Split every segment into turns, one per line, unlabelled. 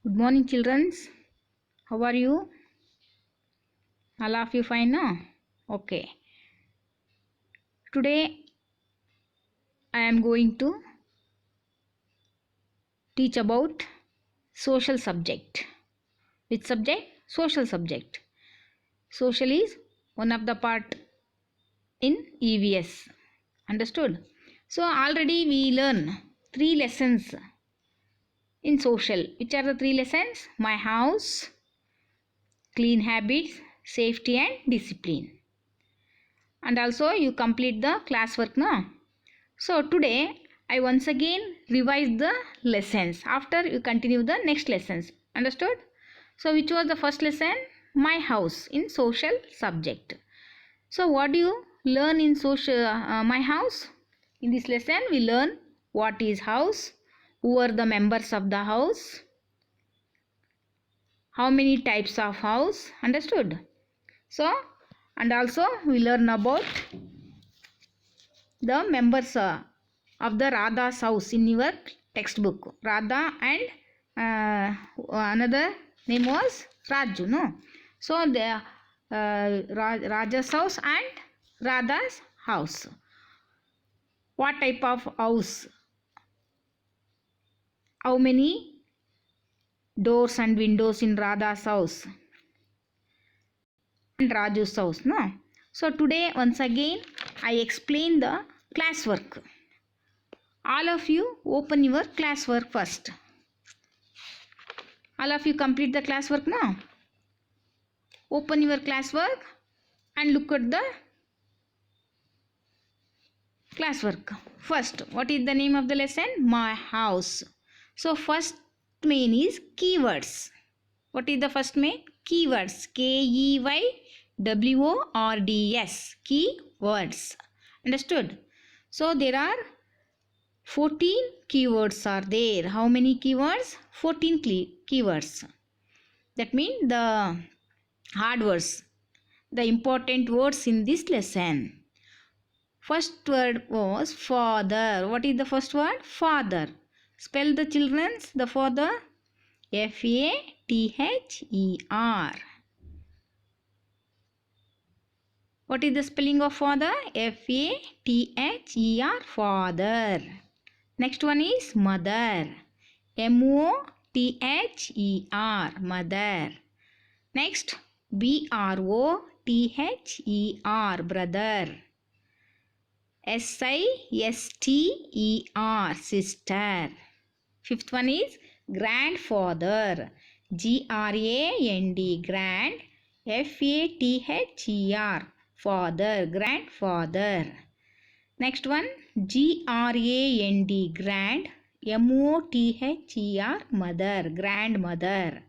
Good morning, children. How are you? All of you fine, no? Okay. Today I am going to teach about social subject. Which subject? Social subject. Social is one of the part in EVS. Understood? So already we learn 3 lessons in social. Which are the 3 lessons? My house, clean habits, safety and discipline. And also you complete the classwork now. So today I once again revise the lessons. After you continue the next lessons. Understood? So which was the first lesson? My house in social subject. So what do you learn in social my house? In this lesson we learn what is house, who are the members of the house, how many types of house. Understood? So and also we learn about the members of the Radha's house in your textbook. Radha and another name was Raju, no? So the Raja's house and Radha's house. What type of house? How many doors and windows in Radha's house and Raju's house, no? So today once again I explain the classwork. All of you open your classwork first. All of you complete the classwork now. Open your classwork and look at the classwork. First, what is the name of the lesson? My house. So first main is keywords. What is the first main? Keywords. KEYWORDS. Keywords. Understood? So there are 14 keywords are there. How many keywords? 14 keywords. That means the hard words, the important words in this lesson. First word was father. What is the first word? Father. Spell the children's the father. F-A-T-H-E-R. What is the spelling of father? F-A-T-H-E-R. Father. Next one is mother. M-O-T-H-E-R. Mother. Next, B-R-O-T-H-E-R. Brother. S-I-S-T-E-R. Sister. Fifth one is grandfather. G-R-A-N-D. Grand. F-A-T-H-E-R. Father. Grandfather. Next one, G-R-A-N-D. Grand. M-O-T-H-E-R. Mother. Grandmother.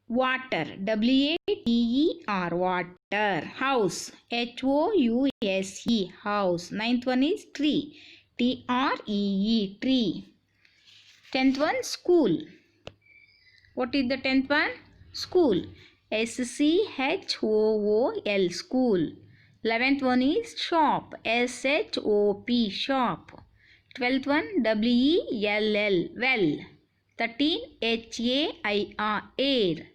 Water. W-A-T-E-R. Water. House. H-O-U-S-E. House. Ninth one is tree. T-R-E-E. Tree. 10th one, school. What is the 10th one? School. S-C-H-O-O-L. School. 11th one is shop. S-H-O-P. Shop. 12th one, W-E-L-L. Well. 13, H-A-I-R. Air.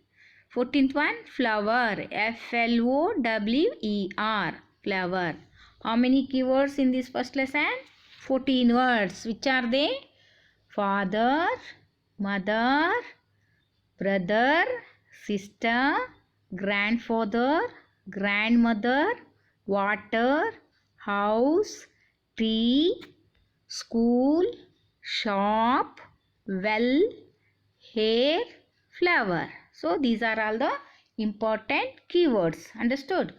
14th one, flower. F-L-O-W-E-R. Flower. How many keywords in this first lesson? 14 words. Which are they? Father, mother, brother, sister, grandfather, grandmother, water, house, tree, school, shop, well, hair, flower. So these are all the important keywords. Understood?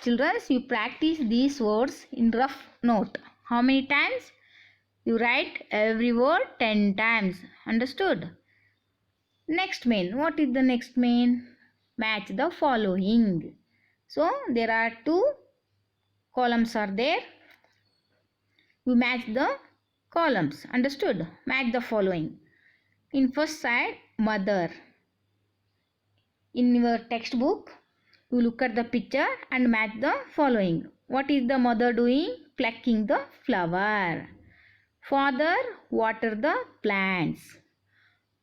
Children, you practice these words in rough note. How many times? You write every word 10 times. Understood? Next main. What is the next main? Match the following. So there are 2 columns are there. You match the columns. Understood? Match the following. In first side, mother. In your textbook, you look at the picture and match the following. What is the mother doing? Plucking the flower. Father, water the plants.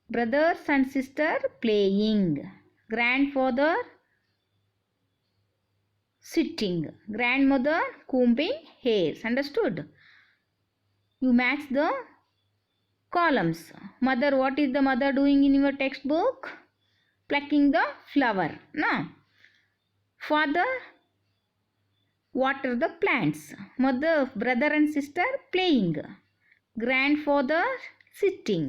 brothers and sister playing, grandfather sitting, grandmother combing hairs. Understood? You match the columns. Mother, what is the mother doing in your textbook? Plucking the flower. No. Father, water the plants. Mother, brother and sister playing. Grandfather sitting.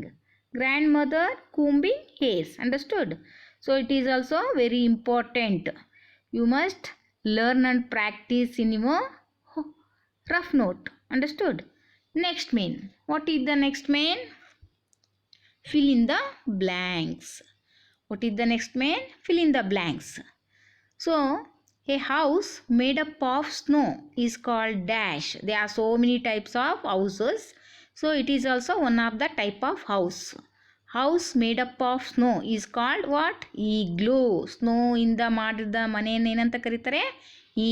Grandmother combing hairs. Understood? So it is also very important. You must learn and practice in your rough note. Understood? Next main. What is the next main? Fill in the blanks. What is the next main? Fill in the blanks. So, a house made up of snow is called dash. There are so many types of houses. So, it is also one of the type of house. House made up of snow is called what? Igloo. Snow in the ಮಾಡಿದ ಮನೆಯನ್ನು ಏನಂತ ಕರೀತಾರೆ?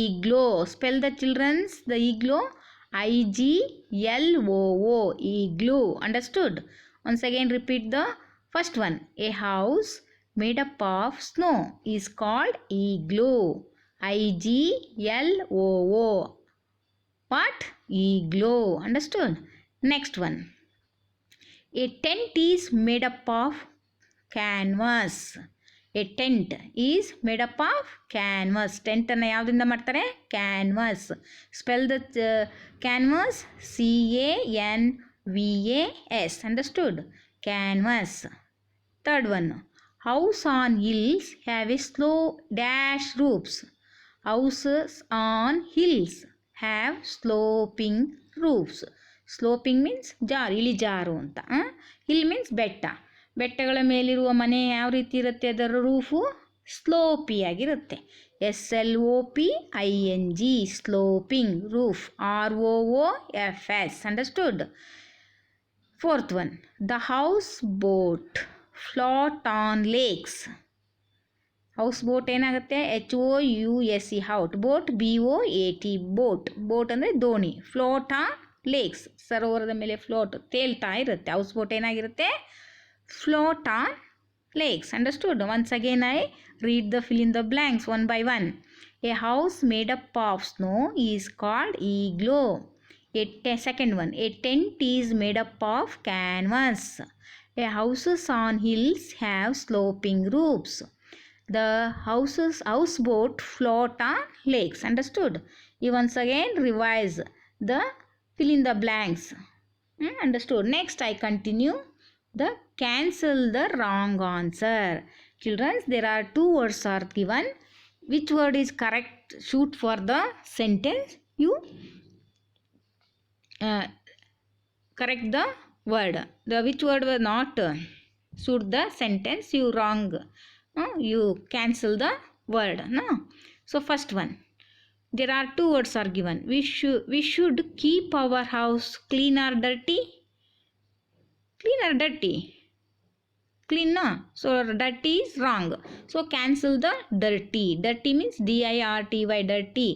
Igloo. Spell the children's the igloo. I-G-L-O-O. Igloo. Understood? Once again repeat the first one. A house made up of snow is called igloo. I-G-L-O-O. What? Igloo. Understood? Next one. A tent is made up of canvas. A tent is made up of canvas. Tent ಅನ್ನು ಯಾವುದರಿಂದ ಮಾಡ್ತಾರೆ? Canvas. Spell the canvas. C-A-N-V-A-S. Understood? Canvas. Third one. House on hills have a slow dash roofs. Houses on hills have sloping roofs. Sloping means ಇಳಿಜಾರು ಅಂತ. Hill means ಬೆಟ್ಟ. ಬೆಟ್ಟಗಳ ಮೇಲಿರುವ ಮನೆ ಯಾವ ರೀತಿ ಇರುತ್ತೆ? ಅದರ ರೂಫು ಸ್ಲೋಪಿಯಾಗಿರುತ್ತೆ. SLOPING sloping roof. ROOFS. Understood? Fourth one. The house boat float on lakes. House boat ಏನಾಗುತ್ತೆ? HOUSE out. Boat BOAT boat. Boat ಅಂದರೆ ದೋಣಿ. Float on lakes. ಸರೋವರದ ಮೇಲೆ ಫ್ಲೋಟ್ ತೇಲ್ತಾ ಇರುತ್ತೆ. ಹೌಸ್ ಬೋಟ್ ಏನಾಗಿರುತ್ತೆ? Float on lakes. Understood? Once again I read the fill in the blanks one by one. A house made up of snow is called igloo. Second one. A tent is made up of canvas. A houses on hills have sloping roofs. The houseboat float on lakes. Understood? You once again revise the fill in the blanks. Understood? Next I continue the cancel the wrong answer. Children, there are two words are given. Which word is correct? Shoot for the sentence. You correct the word. The which word was not suit the sentence, you wrong. You cancel the word. No. So first one. There are two words are given. We should keep our house clean or dirty? Clean or dirty? Clean, no? So dirty is wrong. So cancel the dirty. Dirty means DIRTY. Dirty.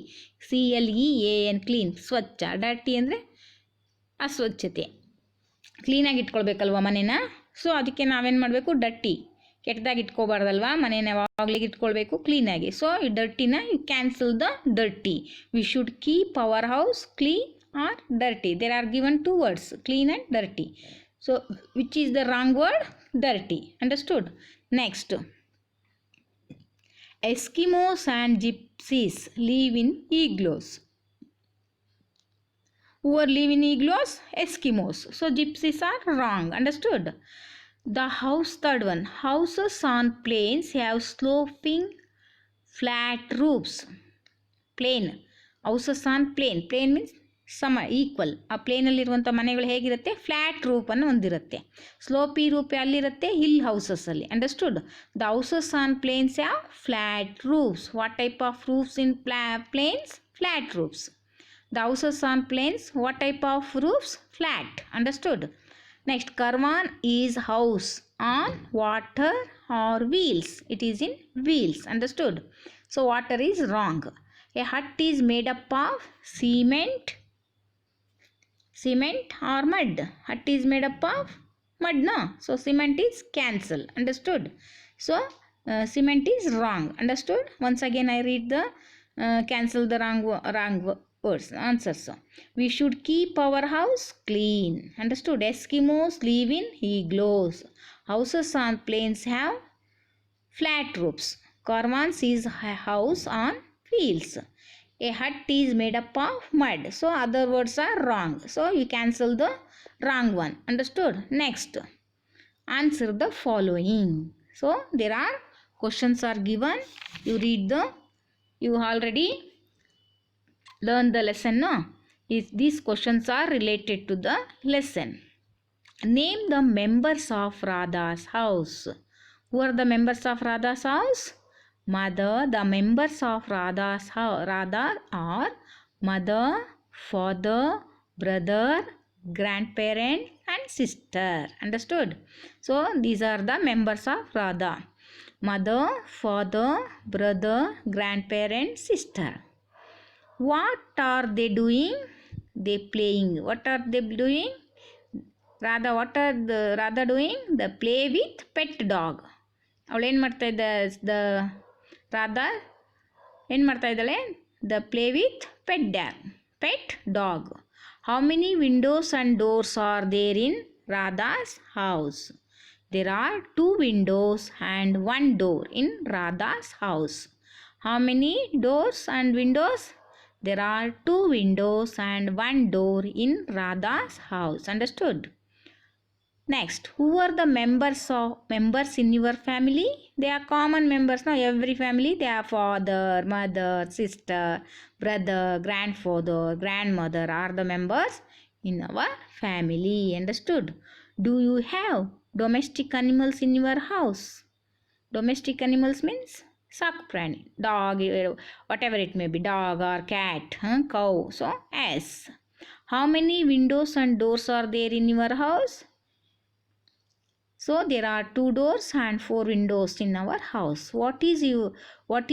CLEAN clean. ಸ್ವಚ್ಛ. dirty ಅಂದರೆ ಅಸ್ವಚ್ಛತೆ. ಕ್ಲೀನಾಗಿ ಇಟ್ಕೊಳ್ಬೇಕಲ್ವ ಮನೇನ. So ಅದಕ್ಕೆ ನಾವೇನು ಮಾಡಬೇಕು? Dirty. ಕೆಟ್ಟದಾಗಿ ಇಟ್ಕೋಬಾರ್ದಲ್ವಾ ಮನೇನ. ಯಾವಾಗಲೇ ಇಟ್ಕೊಳ್ಬೇಕು ಕ್ಲೀನಾಗಿ. ಸೊ ಈ ಡರ್ಟಿನ you cancel the dirty. We should keep our house clean or dirty. There are given two words, clean and dirty. So which is the wrong word? Dirty. Understood? Next. Eskimos and gypsies live in igloos. Who are live in igloos? Eskimos. So gypsies are wrong. Understood? The house, third one. Houses on plains have sloping flat roofs. Plain. Houses on plain. Plain means ಸಮ, equal. ಆ ಪ್ಲೇನಲ್ಲಿರುವಂಥ ಮನೆಗಳು ಹೇಗಿರುತ್ತೆ? Flat ರೂಪನ್ನು ಹೊಂದಿರುತ್ತೆ. Slopy roof ಅಲ್ಲಿರುತ್ತೆ? Hill ಹೌಸಸ್ಸಲ್ಲಿ. Understood? The houses on plains ಯಾವ? Flat roofs. What type of roofs in plains? Flat roofs. The houses on plains what type of roofs? Flat. Understood? Next. Caravan is house on water or wheels? It is in wheels. Understood? So water is wrong. A hut is made up of cement or mud? Hut is made up of mud, no? So cement is cancel. Understood? So cement is wrong. Understood? Once again I read the cancel the wrong words answers. We should keep our house clean. Understood? Eskimos live in igloos. Houses on plains have flat roofs. Caravans is a house on wheels. A hut is made up of mud. So other words are wrong. So you cancel the wrong one. Understood? Next, answer the following. So there are questions are given. You read the, you already learn the lesson, no? These questions are related to the lesson. Name the members of Radha's house. Who are the members of Radha's house? Mother. The members of Radha's house, Radha are mother, father, brother, grandparent and sister. Understood? So these are the members of Radha. Mother, father, brother, grandparent, sister. What are they doing? They playing. What are they doing? Radha, what are the Radha doing? The play with pet dog. ಅವಳು ಏನು ಮಾಡ್ತಾ ಇದ್ದ ರಾಧಾ ಏನು ಮಾಡ್ತಾ ಇದ್ದಾಳೆ? The play with pet dog. How many windows and doors are there in Radha's house? There are 2 windows and 1 door in Radha's house. How many doors and windows? There are 2 windows and 1 door in Radha's house. Understood? Next, who are the members in your family? They are common members. Now every family they are father, mother, sister, brother, grandfather, grandmother are the members in our family. Understood? Do you have domestic animals in your house? Domestic animals means saku prani, dog, whatever it may be, dog or cat, cow. So yes. How many windows and doors are there in your house? So there are 2 doors and 4 windows in our house. What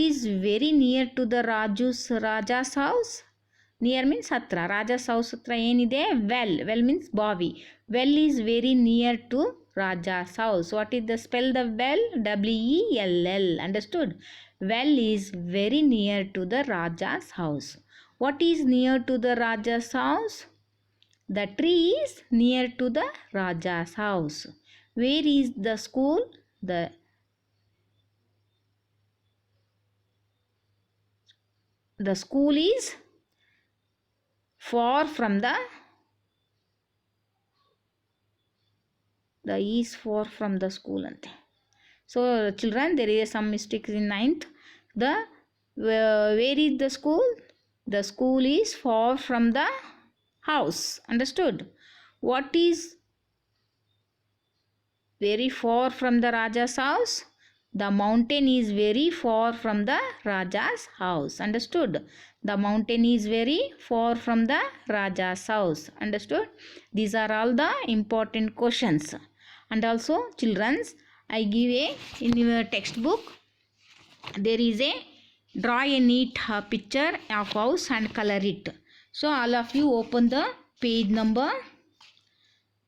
is very near to the Raja's house? Near means hatra. Raja's house hatra enide? Well means bavi. Well is very near to Raja's house. What is the spell the well? W-E-L-L. Understood? Well is very near to the Raja's house. What is near to the Raja's house? The tree is near to the Raja's house. Where is the school? The school is far from the is far from the school ante. So children, there is some mistakes in 9th. Where is the school? The school is far from the house. Understood? What is very far from the Raja's house? The mountain is very far from the Raja's house. Understood? The mountain is very far from the Raja's house. Understood? These are all the important questions. And also children's, I give in your textbook there is a draw a neat picture of house and color it. So all of you open the page number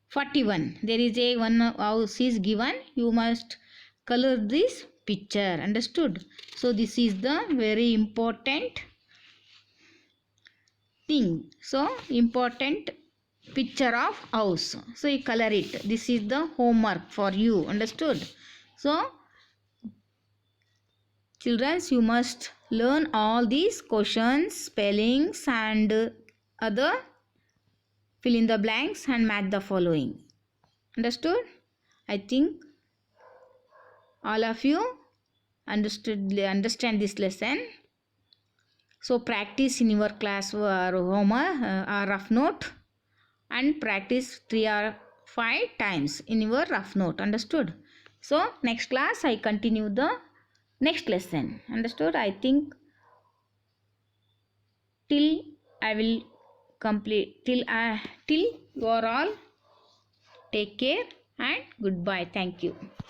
41. There is a one house is given. You must color this picture. Understood? So this is the very important thing. So important picture of house. So you color it. This is the homework for you. Understood? So children, you must learn all these questions, spellings and other fill in the blanks and match the following. Understood? I think all of you understand this lesson. So practice in your class or homework or rough note and practice 3 or 5 times in your rough note. Understood? So next class I continue the next lesson. Understood? I think till I will complete till you are all take care and goodbye. Thank you.